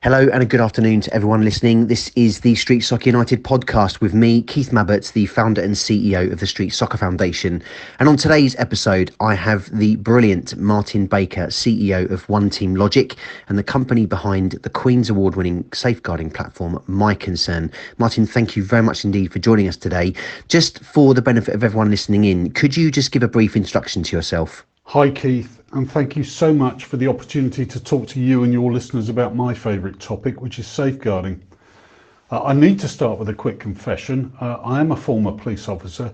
Hello and a good afternoon to everyone listening. This is the Street Soccer United podcast with me, Keith Mabbott, the founder and CEO of the Street Soccer Foundation. And on today's episode, I have the brilliant Martin Baker, CEO of One Team Logic and the company behind the Queen's award-winning safeguarding platform, My Concern. Martin, thank you very much indeed for joining us today. Just for the benefit of everyone listening in, could you just give a brief introduction to yourself? Hi Keith, and thank you so much for the opportunity to talk to you and your listeners about my favourite topic, which is safeguarding. I need to start with a quick confession. I am a former police officer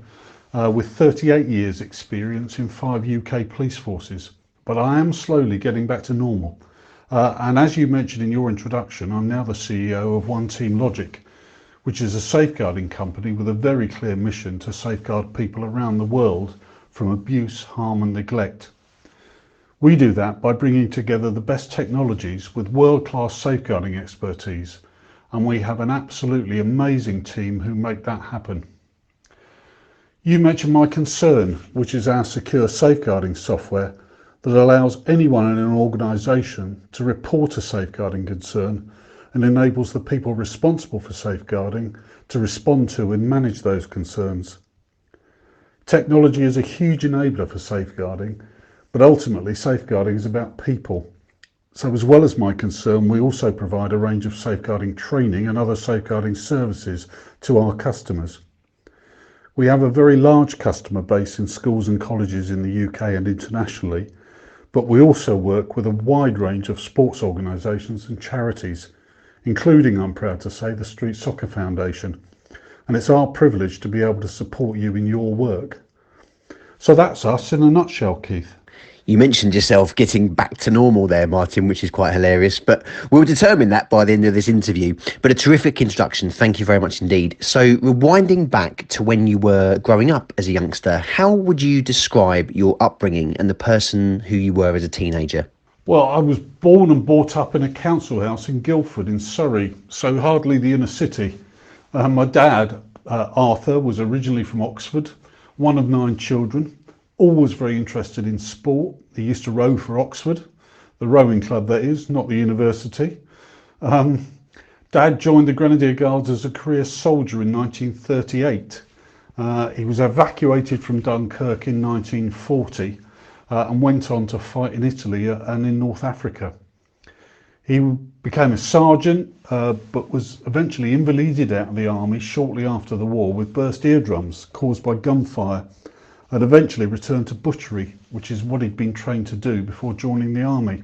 with 38 years experience in 5 UK police forces, but I am slowly getting back to normal. And as you mentioned in your introduction, I'm now the CEO of One Team Logic, which is a safeguarding company with a very clear mission to safeguard people around the world from abuse, harm and neglect. We do that by bringing together the best technologies with world-class safeguarding expertise, and we have an absolutely amazing team who make that happen. You mentioned My Concern, which is our secure safeguarding software that allows anyone in an organisation to report a safeguarding concern and enables the people responsible for safeguarding to respond to and manage those concerns. Technology is a huge enabler for safeguarding, but ultimately safeguarding is about people. So as well as My Concern, we also provide a range of safeguarding training and other safeguarding services to our customers. We have a very large customer base in schools and colleges in the UK and internationally, but we also work with a wide range of sports organisations and charities, including, I'm proud to say, the Street Soccer Foundation. And it's our privilege to be able to support you in your work. So that's us in a nutshell, Keith. You mentioned yourself getting back to normal there, Martin, which is quite hilarious, but we'll determine that by the end of this interview. But a terrific introduction. Thank you very much indeed. So rewinding back to when you were growing up as a youngster, how would you describe your upbringing and the person who you were as a teenager? Well, I was born and brought up in a council house in Guildford in Surrey, so hardly the inner city. My dad, Arthur, was originally from Oxford, one of 9 children, always very interested in sport. He used to row for Oxford, the rowing club that is, not the university. Dad joined the Grenadier Guards as a career soldier in 1938. He was evacuated from Dunkirk in 1940 and went on to fight in Italy and in North Africa. He became a sergeant, but was eventually invalided out of the army shortly after the war with burst eardrums caused by gunfire, and eventually returned to butchery, which is what he'd been trained to do before joining the army.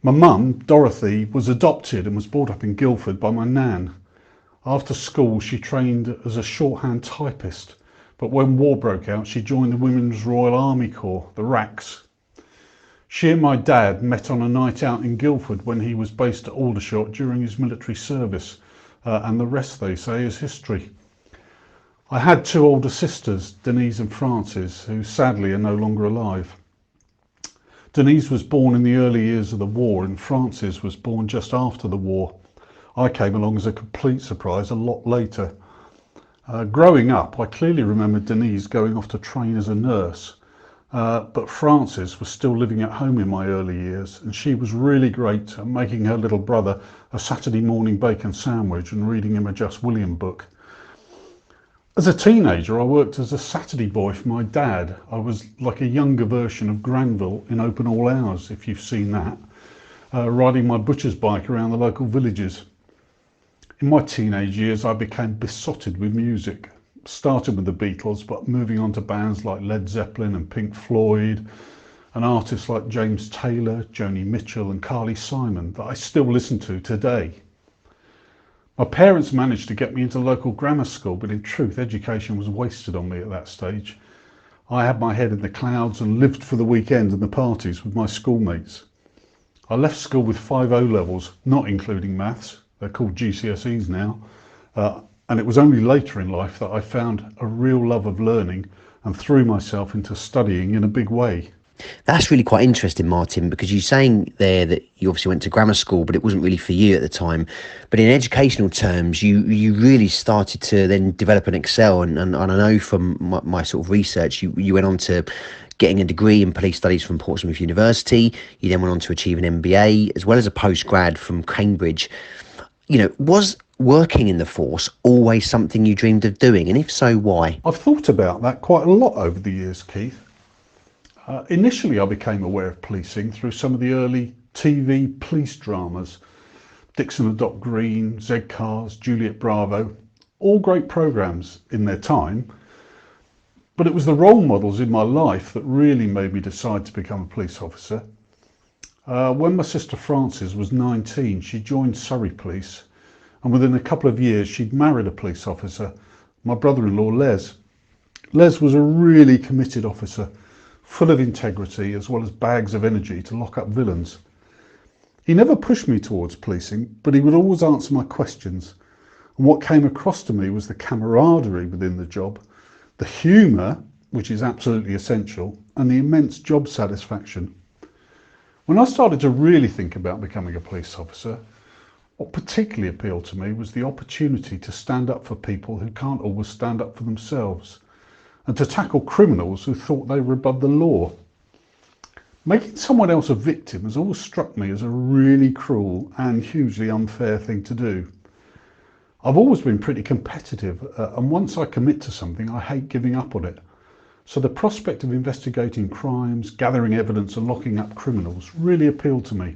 My mum, Dorothy, was adopted and was brought up in Guildford by my nan. After school, she trained as a shorthand typist, but when war broke out, she joined the Women's Royal Army Corps, the RACs. She and my dad met on a night out in Guildford when he was based at Aldershot during his military service, and the rest, they say, is history. I had 2 older sisters, Denise and Frances, who sadly are no longer alive. Denise was born in the early years of the war and Frances was born just after the war. I came along as a complete surprise a lot later. Growing up, I clearly remember Denise going off to train as a nurse. But Frances was still living at home in my early years, and she was really great at making her little brother a Saturday morning bacon sandwich and reading him a Just William book. As a teenager, I worked as a Saturday boy for my dad. I was like a younger version of Granville in Open All Hours, if you've seen that, riding my butcher's bike around the local villages. In my teenage years, I became besotted with music. Started with the Beatles, but moving on to bands like Led Zeppelin and Pink Floyd, and artists like James Taylor, Joni Mitchell and Carly Simon that I still listen to today. My parents managed to get me into local grammar school, but in truth, education was wasted on me at that stage. I had my head in the clouds and lived for the weekend and the parties with my schoolmates. I left school with 5 O-levels, not including maths. They're called GCSEs now. And it was only later in life that I found a real love of learning and threw myself into studying in a big way. That's really quite interesting, Martin, because you're saying there that you obviously went to grammar school, but it wasn't really for you at the time. But in educational terms, you really started to then develop and excel. And I know from my sort of research, you went on to getting a degree in police studies from Portsmouth University. You then went on to achieve an MBA as well as a postgrad from Cambridge. Was working in the force always something you dreamed of doing? And if so, why? I've thought about that quite a lot over the years, Keith. Initially, I became aware of policing through some of the early TV police dramas. Dixon and Doc Green, Z Cars, Juliet Bravo, all great programmes in their time. But it was the role models in my life that really made me decide to become a police officer. When my sister Frances was 19, she joined Surrey Police, and within a couple of years she'd married a police officer, my brother-in-law Les. Les was a really committed officer, full of integrity as well as bags of energy to lock up villains. He never pushed me towards policing, but he would always answer my questions. And what came across to me was the camaraderie within the job, the humour, which is absolutely essential, and the immense job satisfaction. When I started to really think about becoming a police officer, what particularly appealed to me was the opportunity to stand up for people who can't always stand up for themselves, and to tackle criminals who thought they were above the law. Making someone else a victim has always struck me as a really cruel and hugely unfair thing to do. I've always been pretty competitive, and once I commit to something, I hate giving up on it. So the prospect of investigating crimes, gathering evidence and locking up criminals really appealed to me.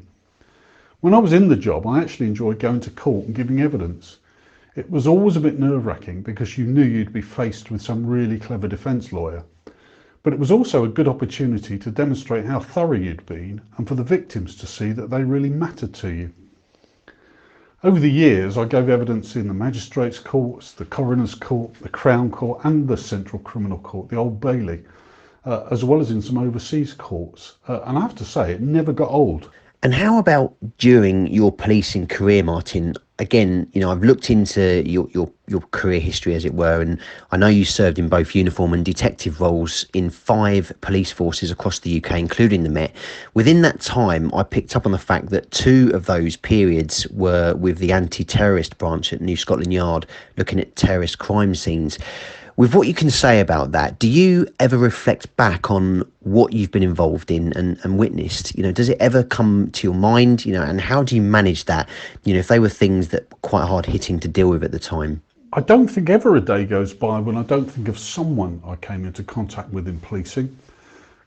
When I was in the job, I actually enjoyed going to court and giving evidence. It was always a bit nerve-wracking because you knew you'd be faced with some really clever defence lawyer. But it was also a good opportunity to demonstrate how thorough you'd been and for the victims to see that they really mattered to you. Over the years, I gave evidence in the magistrates' courts, the coroner's court, the Crown Court and the Central Criminal Court, the Old Bailey, as well as in some overseas courts. And I have to say, it never got old. And how about during your policing career, Martin? Again, I've looked into your career history, as it were, and I know you served in both uniform and detective roles in 5 police forces across the UK, including the Met. Within that time, I picked up on the fact that 2 of those periods were with the anti-terrorist branch at New Scotland Yard, looking at terrorist crime scenes. With what you can say about that, do you ever reflect back on what you've been involved in and witnessed? Does it ever come to your mind, and how do you manage that, if they were things that were quite hard hitting to deal with at the time? I don't think ever a day goes by when I don't think of someone I came into contact with in policing.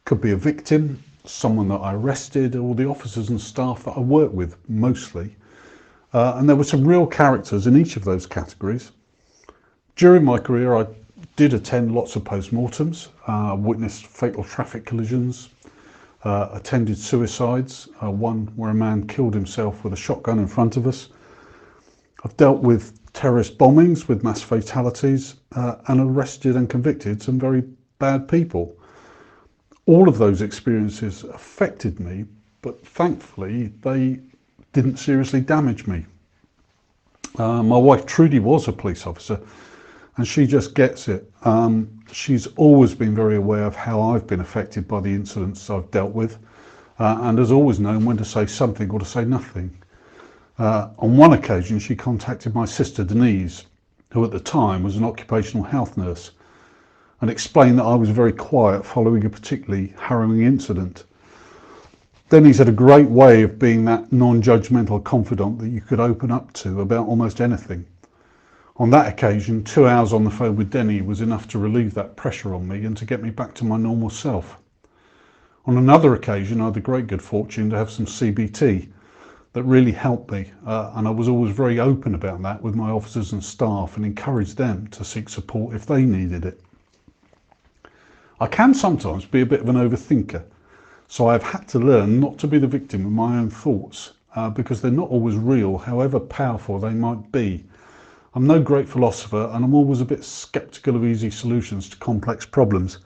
Could be a victim, someone that I arrested, or the officers and staff that I work with, mostly. And there were some real characters in each of those categories. During my career, I did attend lots of post-mortems, witnessed fatal traffic collisions, attended suicides, one where a man killed himself with a shotgun in front of us. I've dealt with terrorist bombings with mass fatalities, and arrested and convicted some very bad people. All of those experiences affected me, but thankfully they didn't seriously damage me. My wife Trudy was a police officer, and she just gets it. She's always been very aware of how I've been affected by the incidents I've dealt with, and has always known when to say something or to say nothing. On one occasion, she contacted my sister Denise, who at the time was an occupational health nurse, and explained that I was very quiet following a particularly harrowing incident. Denise had a great way of being that non-judgmental confidant that you could open up to about almost anything. On that occasion, 2 hours on the phone with Denny was enough to relieve that pressure on me and to get me back to my normal self. On another occasion, I had the great good fortune to have some CBT that really helped me, and I was always very open about that with my officers and staff and encouraged them to seek support if they needed it. I can sometimes be a bit of an overthinker, so I've had to learn not to be the victim of my own thoughts, because they're not always real, however powerful they might be. I'm no great philosopher, and I'm always a bit sceptical of easy solutions to complex problems.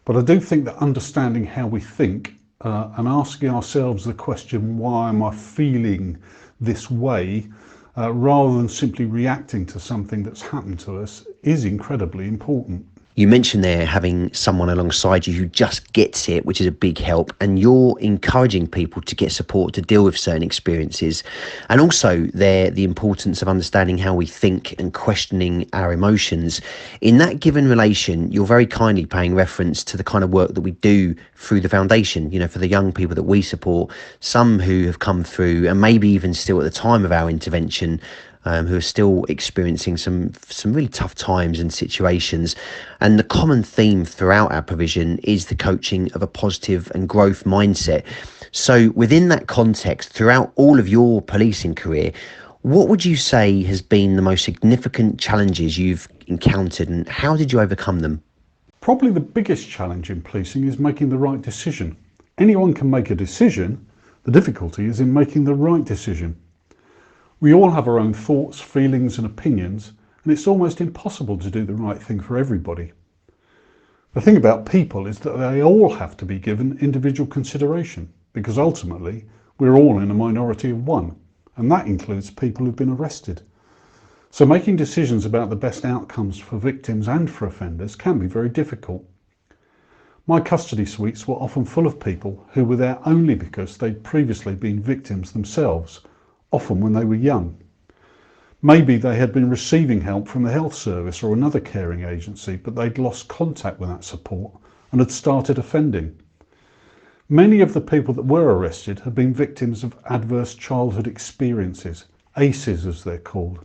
But I do think that understanding how we think and asking ourselves the question, why am I feeling this way, rather than simply reacting to something that's happened to us, is incredibly important. You mentioned there having someone alongside you who just gets it, which is a big help, and you're encouraging people to get support to deal with certain experiences. And also there, the importance of understanding how we think and questioning our emotions. In that given relation, you're very kindly paying reference to the kind of work that we do through the foundation, for the young people that we support, some who have come through and maybe even still at the time of our intervention, who are still experiencing some really tough times and situations. And the common theme throughout our provision is the coaching of a positive and growth mindset. So within that context, throughout all of your policing career, what would you say has been the most significant challenges you've encountered, and how did you overcome them? Probably the biggest challenge in policing is making the right decision. Anyone can make a decision. The difficulty is in making the right decision. We all have our own thoughts, feelings and opinions, and it's almost impossible to do the right thing for everybody. The thing about people is that they all have to be given individual consideration, because ultimately we're all in a minority of one, and that includes people who've been arrested. So making decisions about the best outcomes for victims and for offenders can be very difficult. My custody suites were often full of people who were there only because they'd previously been victims themselves, often when they were young. Maybe they had been receiving help from the health service or another caring agency, but they'd lost contact with that support and had started offending. Many of the people that were arrested had been victims of adverse childhood experiences, ACEs as they're called.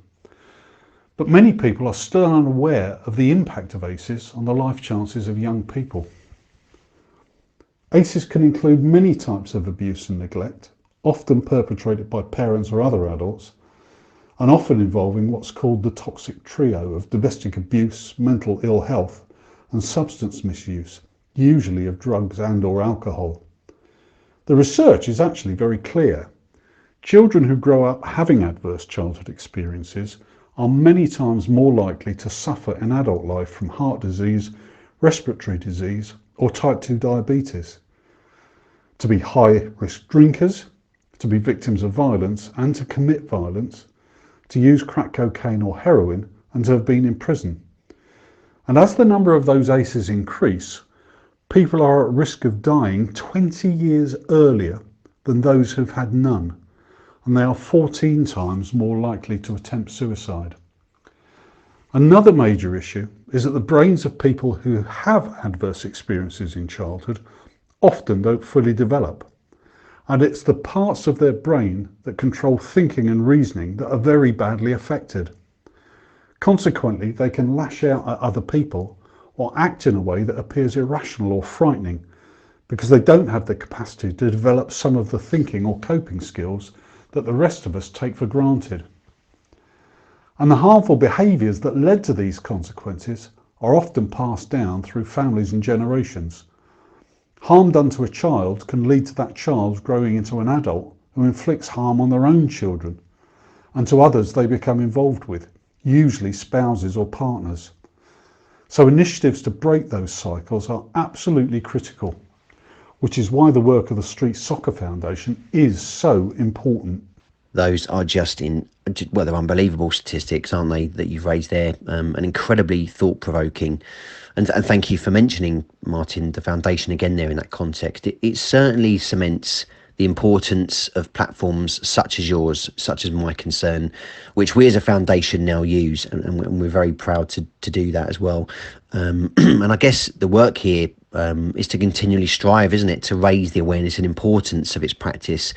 But many people are still unaware of the impact of ACEs on the life chances of young people. ACEs can include many types of abuse and neglect, often perpetrated by parents or other adults, and often involving what's called the toxic trio of domestic abuse, mental ill health, and substance misuse, usually of drugs and or alcohol. The research is actually very clear. Children who grow up having adverse childhood experiences are many times more likely to suffer in adult life from heart disease, respiratory disease, or type 2 diabetes, to be high-risk drinkers, to be victims of violence and to commit violence, to use crack cocaine or heroin, and to have been in prison. And as the number of those ACEs increase, people are at risk of dying 20 years earlier than those who've had none, and they are 14 times more likely to attempt suicide. Another major issue is that the brains of people who have adverse experiences in childhood often don't fully develop. And it's the parts of their brain that control thinking and reasoning that are very badly affected. Consequently, they can lash out at other people or act in a way that appears irrational or frightening because they don't have the capacity to develop some of the thinking or coping skills that the rest of us take for granted. And the harmful behaviours that led to these consequences are often passed down through families and generations. Harm done to a child can lead to that child growing into an adult who inflicts harm on their own children and to others they become involved with, usually spouses or partners. So initiatives to break those cycles are absolutely critical, which is why the work of the Street Soccer Foundation is so important. Those are they're unbelievable statistics, aren't they, that you've raised there, and incredibly thought-provoking. And thank you for mentioning, Martin, the foundation again there in that context. It certainly cements the importance of platforms such as yours, such as My Concern, which we as a foundation now use, and we're very proud to do that as well. And I guess the work here is to continually strive, isn't it, to raise the awareness and importance of its practice.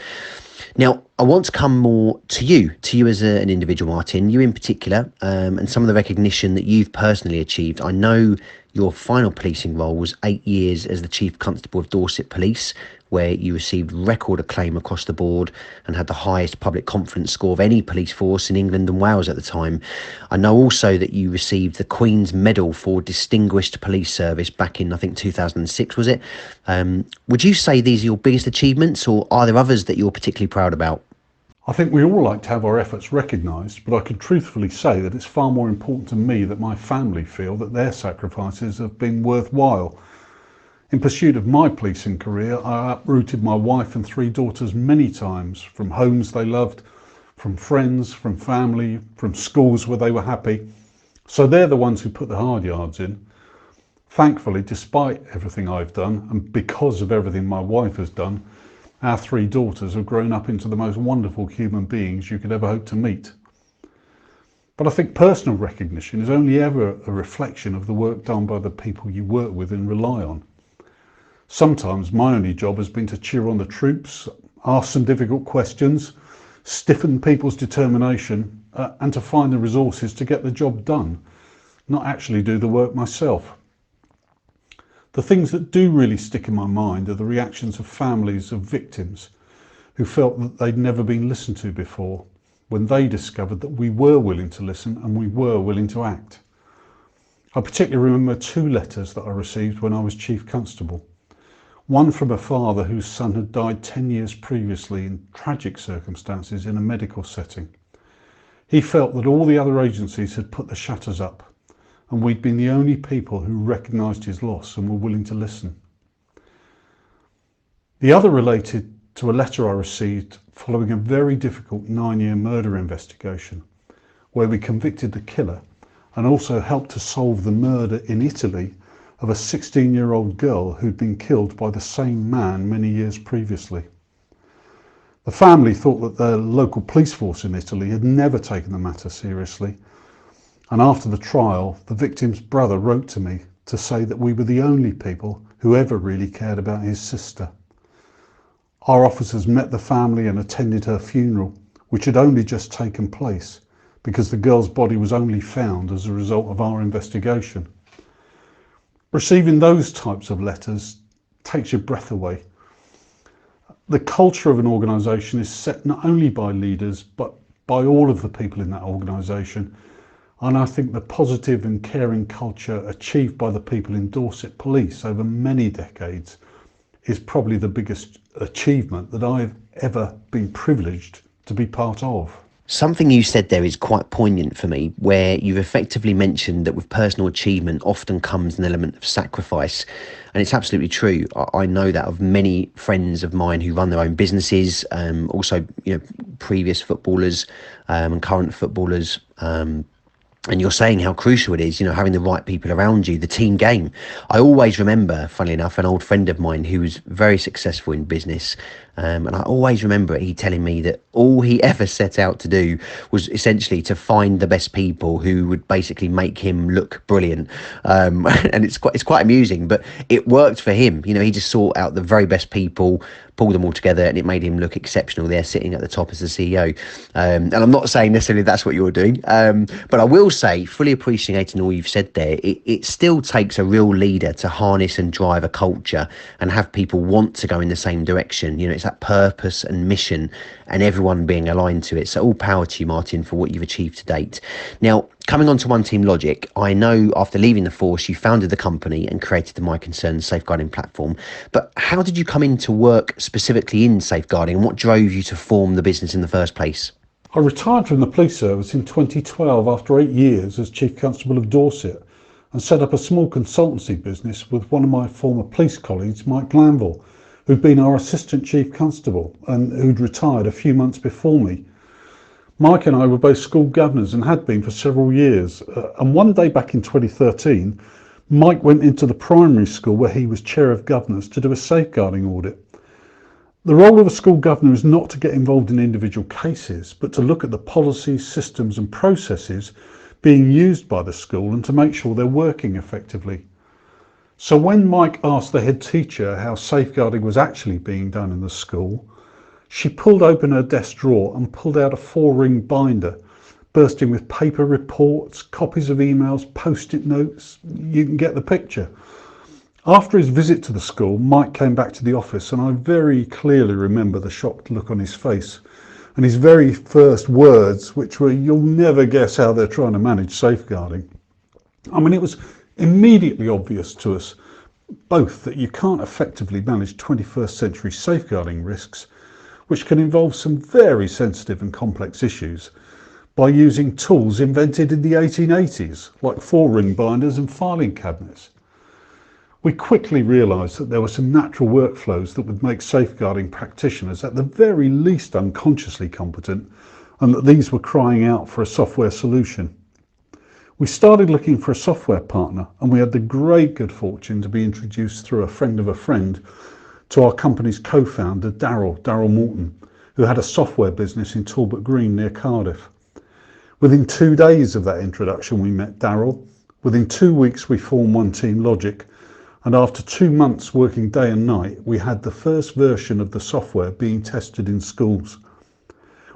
Now, I want to come more to you as an individual, Martin, you in particular, and some of the recognition that you've personally achieved. I know your final policing role was 8 years as the Chief Constable of Dorset Police, where you received record acclaim across the board and had the highest public confidence score of any police force in England and Wales at the time. I know also that you received the Queen's Medal for Distinguished Police Service back in, I think, 2006, was it? Would you say these are your biggest achievements, or are there others that you're particularly proud about? I think we all like to have our efforts recognised, but I could truthfully say that it's far more important to me that my family feel that their sacrifices have been worthwhile. In pursuit of my policing career, I uprooted my wife and 3 daughters many times, from homes they loved, from friends, from family, from schools where they were happy. So they're the ones who put the hard yards in. Thankfully, despite everything I've done, and because of everything my wife has done, our 3 daughters have grown up into the most wonderful human beings you could ever hope to meet. But I think personal recognition is only ever a reflection of the work done by the people you work with and rely on. Sometimes my only job has been to cheer on the troops, ask some difficult questions, stiffen people's determination, and to find the resources to get the job done, not actually do the work myself. The things that do really stick in my mind are the reactions of families of victims who felt that they'd never been listened to before, when they discovered that we were willing to listen and we were willing to act. I particularly remember 2 letters that I received when I was Chief Constable. One from a father whose son had died 10 years previously in tragic circumstances in a medical setting. He felt that all the other agencies had put the shutters up, and we'd been the only people who recognised his loss and were willing to listen. The other related to a letter I received following a very difficult 9-year murder investigation, where we convicted the killer and also helped to solve the murder in Italy of a 16-year-old girl who'd been killed by the same man many years previously. The family thought that the local police force in Italy had never taken the matter seriously, and after the trial, the victim's brother wrote to me to say that we were the only people who ever really cared about his sister. Our officers met the family and attended her funeral, which had only just taken place because the girl's body was only found as a result of our investigation. Receiving those types of letters takes your breath away. The culture of an organisation is set not only by leaders, but by all of the people in that organisation. And I think the positive and caring culture achieved by the people in Dorset Police over many decades is probably the biggest achievement that I've ever been privileged to be part of. Something you said there is quite poignant for me, where you've effectively mentioned that with personal achievement often comes an element of sacrifice. And it's absolutely true. I know that of many friends of mine who run their own businesses, also, previous footballers and current footballers. And you're saying how crucial it is, having the right people around you, the team game. I always remember, funnily enough, an old friend of mine who was very successful in business. And I always remember he telling me that all he ever set out to do was essentially to find the best people who would basically make him look brilliant. And it's quite amusing, but it worked for him. He just sought out the very best people, pulled them all together, and it made him look exceptional there sitting at the top as the CEO. And I'm not saying necessarily that's what you're doing, but I will say, fully appreciating all you've said there, it still takes a real leader to harness and drive a culture and have people want to go in the same direction. It's that purpose and mission and everyone being aligned to it. So all power to you, Martin, for what you've achieved to date. Now, coming on to One Team Logic, I know after leaving the force, you founded the company and created the My Concerns safeguarding platform. But how did you come into work specifically in safeguarding, and what drove you to form the business in the first place? I retired from the police service in 2012 after 8 years as Chief Constable of Dorset and set up a small consultancy business with one of my former police colleagues, Mike Glanville, who'd been our Assistant Chief Constable and who'd retired a few months before me. Mike and I were both school governors and had been for several years. And one day back in 2013, Mike went into the primary school where he was chair of governors to do a safeguarding audit. The role of a school governor is not to get involved in individual cases, but to look at the policies, systems and processes being used by the school and to make sure they're working effectively. So when Mike asked the head teacher how safeguarding was actually being done in the school, she pulled open her desk drawer and pulled out a 4-ring binder, bursting with paper reports, copies of emails, post-it notes. You can get the picture. After his visit to the school, Mike came back to the office, and I very clearly remember the shocked look on his face and his very first words, which were, "You'll never guess how they're trying to manage safeguarding." It was immediately obvious to us both that you can't effectively manage 21st century safeguarding risks, which can involve some very sensitive and complex issues, by using tools invented in the 1880s, like 4-ring binders and filing cabinets. We quickly realised that there were some natural workflows that would make safeguarding practitioners at the very least unconsciously competent, and that these were crying out for a software solution. We started looking for a software partner, and we had the great good fortune to be introduced through a friend of a friend to our company's co-founder, Daryl Morton, who had a software business in Talbot Green near Cardiff. Within 2 days of that introduction, we met Daryl. Within 2 weeks, we formed One Team Logic. And after 2 months working day and night, we had the first version of the software being tested in schools.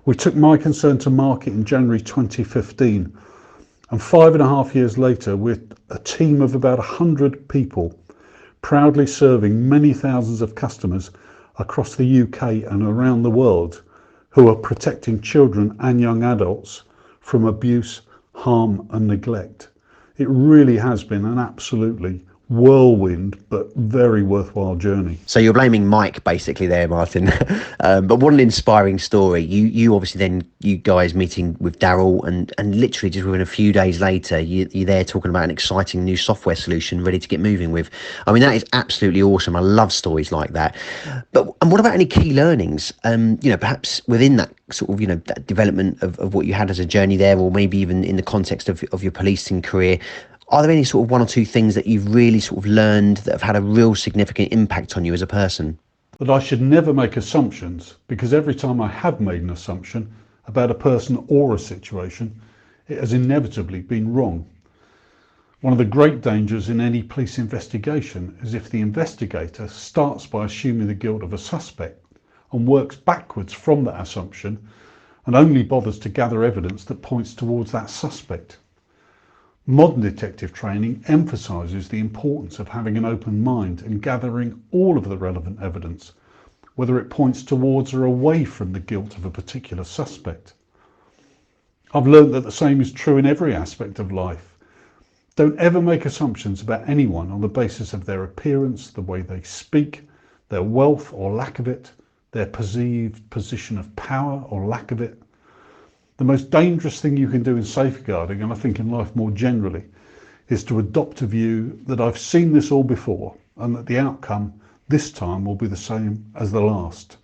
We took My Concern to market in January 2015. And 5.5 years later, we're a team of about 100 people, proudly serving many thousands of customers across the UK and around the world, who are protecting children and young adults from abuse, harm and neglect. It really has been an absolutely whirlwind but very worthwhile journey. So you're blaming Mike basically there, Martin. But what an inspiring story. You obviously then, you guys meeting with Daryl and literally just within a few days later, you're there talking about an exciting new software solution ready to get moving with. I mean, that is absolutely awesome. I love stories like that. And what about any key learnings, perhaps within that sort of, that development of what you had as a journey there, or maybe even in the context of your policing career? Are there any sort of one or two things that you've really sort of learned that have had a real significant impact on you as a person? That I should never make assumptions, because every time I have made an assumption about a person or a situation, it has inevitably been wrong. One of the great dangers in any police investigation is if the investigator starts by assuming the guilt of a suspect and works backwards from that assumption and only bothers to gather evidence that points towards that suspect. Modern detective training emphasises the importance of having an open mind and gathering all of the relevant evidence, whether it points towards or away from the guilt of a particular suspect. I've learned that the same is true in every aspect of life. Don't ever make assumptions about anyone on the basis of their appearance, the way they speak, their wealth or lack of it, their perceived position of power or lack of it. The most dangerous thing you can do in safeguarding, and I think in life more generally, is to adopt a view that I've seen this all before and that the outcome this time will be the same as the last.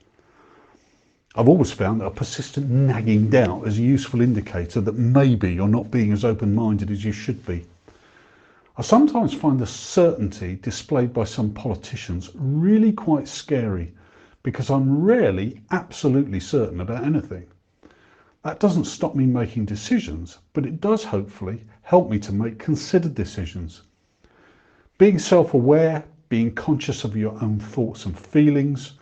I've always found that a persistent nagging doubt is a useful indicator that maybe you're not being as open-minded as you should be. I sometimes find the certainty displayed by some politicians really quite scary, because I'm rarely absolutely certain about anything. That doesn't stop me making decisions, but it does hopefully help me to make considered decisions. Being self-aware, being conscious of your own thoughts and feelings,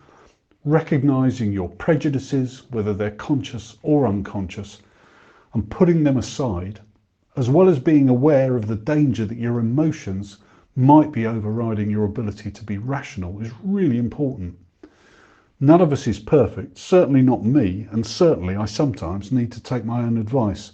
recognising your prejudices, whether they're conscious or unconscious, and putting them aside, as well as being aware of the danger that your emotions might be overriding your ability to be rational, is really important. None of us is perfect, certainly not me, and certainly I sometimes need to take my own advice.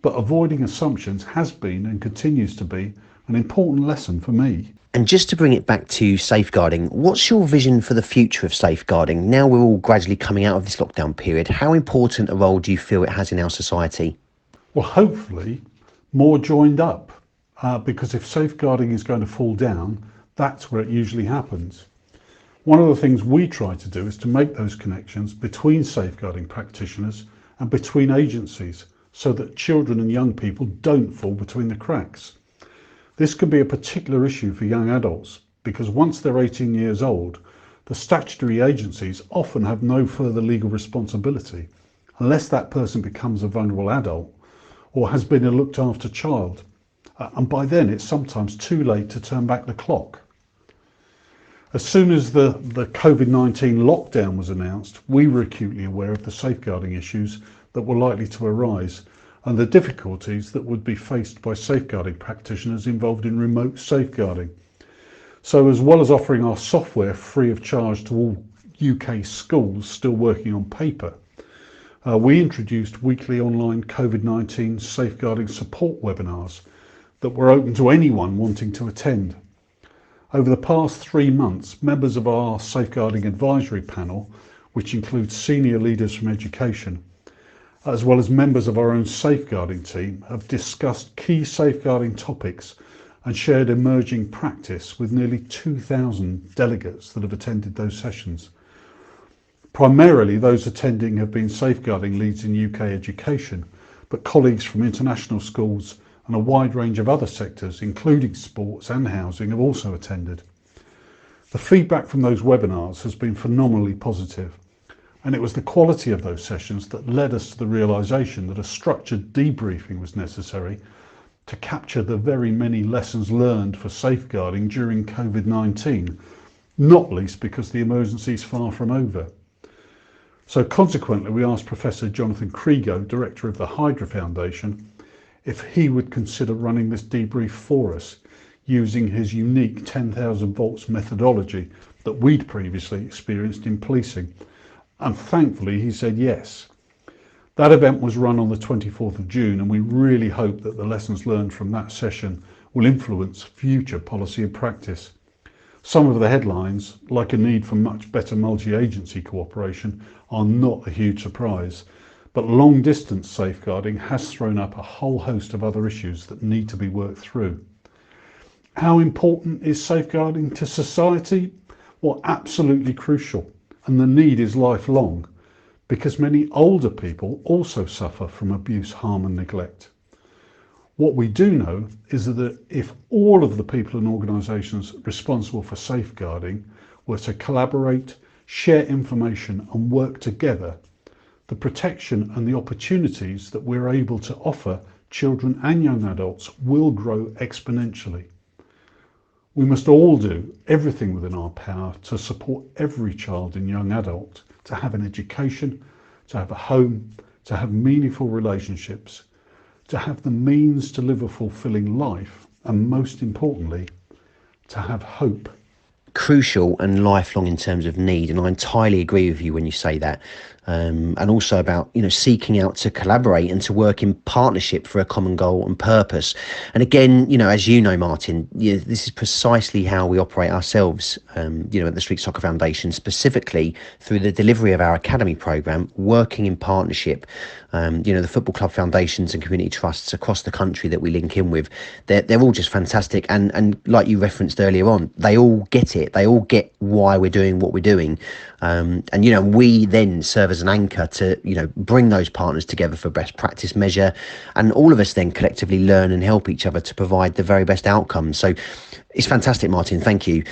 But avoiding assumptions has been and continues to be an important lesson for me. And just to bring it back to safeguarding, what's your vision for the future of safeguarding? Now we're all gradually coming out of this lockdown period, how important a role do you feel it has in our society? Well, hopefully more joined up, because if safeguarding is going to fall down, that's where it usually happens. One of the things we try to do is to make those connections between safeguarding practitioners and between agencies, so that children and young people don't fall between the cracks. This can be a particular issue for young adults, because once they're 18 years old, the statutory agencies often have no further legal responsibility, unless that person becomes a vulnerable adult or has been a looked after child. And by then it's sometimes too late to turn back the clock. As soon as the COVID-19 lockdown was announced, we were acutely aware of the safeguarding issues that were likely to arise and the difficulties that would be faced by safeguarding practitioners involved in remote safeguarding. So as well as offering our software free of charge to all UK schools still working on paper, we introduced weekly online COVID-19 safeguarding support webinars that were open to anyone wanting to attend. Over the past 3 months, members of our safeguarding advisory panel, which includes senior leaders from education, as well as members of our own safeguarding team, have discussed key safeguarding topics and shared emerging practice with nearly 2,000 delegates that have attended those sessions. Primarily, those attending have been safeguarding leads in UK education, but colleagues from international schools and a wide range of other sectors, including sports and housing, have also attended. The feedback from those webinars has been phenomenally positive, and it was the quality of those sessions that led us to the realisation that a structured debriefing was necessary to capture the very many lessons learned for safeguarding during COVID-19, not least because the emergency is far from over. So consequently, we asked Professor Jonathan Krigo, Director of the Hydra Foundation, if he would consider running this debrief for us using his unique 10,000 volts methodology that we'd previously experienced in policing. And thankfully, he said yes. That event was run on the 24th of June, and we really hope that the lessons learned from that session will influence future policy and practice. Some of the headlines, like a need for much better multi-agency cooperation, are not a huge surprise, but long-distance safeguarding has thrown up a whole host of other issues that need to be worked through. How important is safeguarding to society? Well, absolutely crucial, and the need is lifelong, because many older people also suffer from abuse, harm and neglect. What we do know is that if all of the people and organisations responsible for safeguarding were to collaborate, share information and work together, the protection and the opportunities that we're able to offer children and young adults will grow exponentially. We must all do everything within our power to support every child and young adult to have an education, to have a home, to have meaningful relationships, to have the means to live a fulfilling life, and most importantly, to have hope. Crucial and lifelong in terms of need, and I entirely agree with you when you say that. And also about, seeking out to collaborate and to work in partnership for a common goal and purpose. And again, as you know, Martin, this is precisely how we operate ourselves, at the Street Soccer Foundation, specifically through the delivery of our academy programme, working in partnership. The football club foundations and community trusts across the country that we link in with, they're all just fantastic. And like you referenced earlier on, they all get it. They all get why we're doing what we're doing. And we then serve as an anchor to, bring those partners together for best practice measure. And all of us then collectively learn and help each other to provide the very best outcomes. So it's fantastic, Martin. Thank you.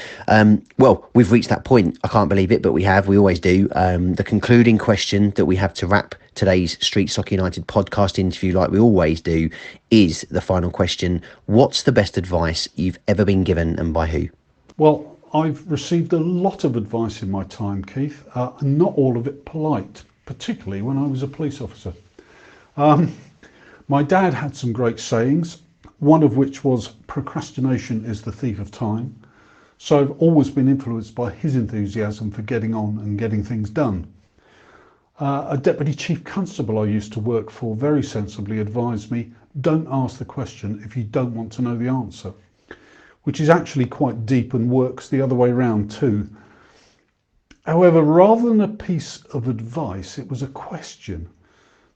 Well, we've reached that point. I can't believe it, but we have. We always do. The concluding question that we have to wrap today's Street Soccer United podcast interview, like we always do, is the final question. What's the best advice you've ever been given, and by who? Well, I've received a lot of advice in my time, Keith, and not all of it polite, particularly when I was a police officer. My dad had some great sayings, one of which was procrastination is the thief of time. So I've always been influenced by his enthusiasm for getting on and getting things done. A Deputy Chief Constable I used to work for very sensibly advised me, don't ask the question if you don't want to know the answer, which is actually quite deep and works the other way around too. However, rather than a piece of advice, it was a question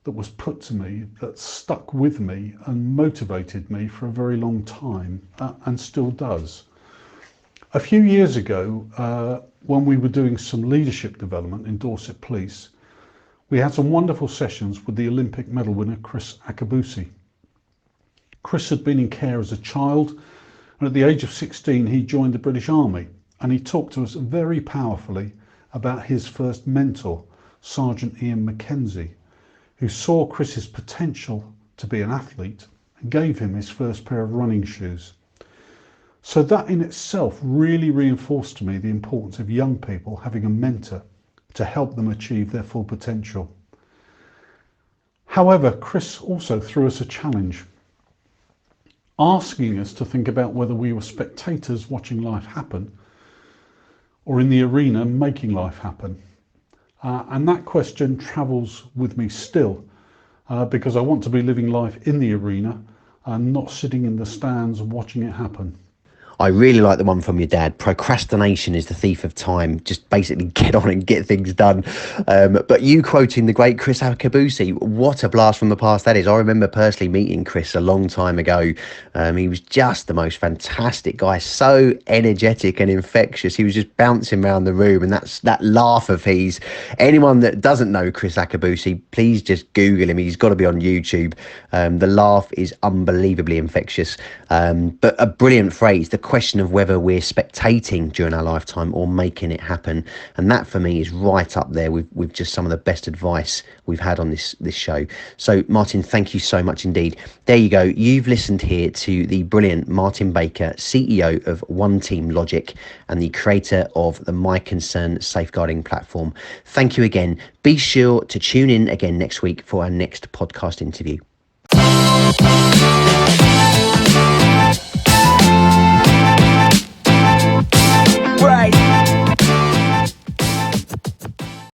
that was put to me that stuck with me and motivated me for a very long time, and still does. A few years ago, when we were doing some leadership development in Dorset Police, we had some wonderful sessions with the Olympic medal winner, Chris Akabusi. Chris had been in care as a child, and at the age of 16, he joined the British Army, and he talked to us very powerfully about his first mentor, Sergeant Ian Mackenzie, who saw Chris's potential to be an athlete and gave him his first pair of running shoes. So that in itself really reinforced to me the importance of young people having a mentor to help them achieve their full potential. However, Chris also threw us a challenge, asking us to think about whether we were spectators watching life happen or in the arena making life happen. And that question travels with me still, because I want to be living life in the arena and not sitting in the stands watching it happen. I really like the one from your dad. Procrastination is the thief of time. Just basically get on and get things done. But you quoting the great Chris Akabusi, what a blast from the past that is. I remember personally meeting Chris a long time ago. He was just the most fantastic guy, so energetic and infectious. He was just bouncing around the room, and that laugh of his. Anyone that doesn't know Chris Akabusi, please just Google him. He's got to be on YouTube. The laugh is unbelievably infectious. But a brilliant phrase, the question of whether we're spectating during our lifetime or making it happen. And that for me is right up there with just some of the best advice we've had on this show. So Martin, thank you so much indeed. There you go. You've listened here to the brilliant Martin Baker, CEO of One Team Logic and the creator of the My Concern safeguarding platform. Thank you again. Be sure to tune in again next week for our next podcast interview.